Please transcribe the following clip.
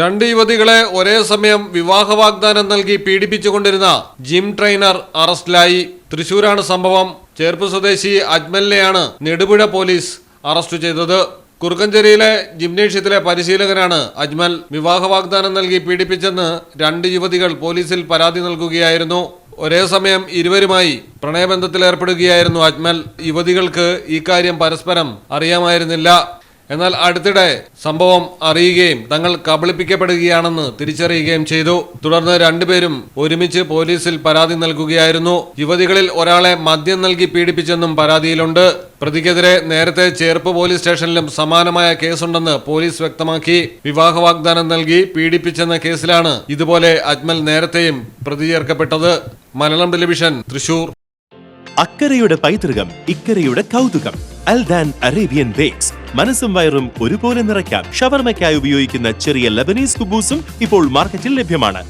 രണ്ട് യുവതികളെ ഒരേ സമയം വിവാഹ വാഗ്ദാനം നൽകി പീഡിപ്പിച്ചുകൊണ്ടിരുന്ന ജിം ട്രെയിനർ അറസ്റ്റിലായി. തൃശൂരാണ് സംഭവം. ചേർപ്പ് സ്വദേശി അജ്മലിനെയാണ് നെടുപുഴ പോലീസ് അറസ്റ്റ് ചെയ്തത്. കുറുക്കഞ്ചേരിയിലെ ജിംനേഷ്യത്തിലെ പരിശീലകനാണ് അജ്മൽ. വിവാഹ വാഗ്ദാനം നൽകി പീഡിപ്പിച്ചെന്ന് രണ്ട് യുവതികൾ പോലീസിൽ പരാതി നൽകുകയായിരുന്നു. ഒരേ സമയം ഇരുവരുമായി പ്രണയബന്ധത്തിലേർപ്പെടുകയായിരുന്നു അജ്മൽ. യുവതികൾക്ക് ഈ കാര്യം പരസ്പരം അറിയാമായിരുന്നില്ല. എന്നാൽ അടുത്തിടെ സംഭവം അറിയുകയും തങ്ങൾ കബളിപ്പിക്കപ്പെടുകയാണെന്ന് തിരിച്ചറിയുകയും ചെയ്തു. തുടർന്ന് രണ്ടുപേരും ഒരുമിച്ച് പോലീസിൽ പരാതി നൽകുകയായിരുന്നു. യുവതികളിൽ ഒരാളെ മദ്യം നൽകി പീഡിപ്പിച്ചെന്നും പരാതിയിലുണ്ട്. പ്രതിക്കെതിരെ നേരത്തെ ചേർപ്പ് പോലീസ് സ്റ്റേഷനിലും സമാനമായ കേസുണ്ടെന്ന് പോലീസ് വ്യക്തമാക്കി. വിവാഹ വാഗ്ദാനം നൽകി പീഡിപ്പിച്ചെന്ന കേസിലാണ് ഇതുപോലെ അജ്മൽ നേരത്തെയും പ്രതി ചേർക്കപ്പെട്ടത്. മലയാളം ടെലിവിഷൻ, തൃശൂർ. അക്കരയുടെ പൈതൃകം, ഇക്കരയുടെ കൗതുകം. അൽദാൻ അറേബ്യൻ ബേക്സ്. മനസ്സും വയറും ഒരുപോലെ നിറയ്ക്കാം. ഷവർമയ്ക്കായി ഉപയോഗിക്കുന്ന ചെറിയ ലബനീസ് കുബൂസും ഇപ്പോൾ മാർക്കറ്റിൽ ലഭ്യമാണ്.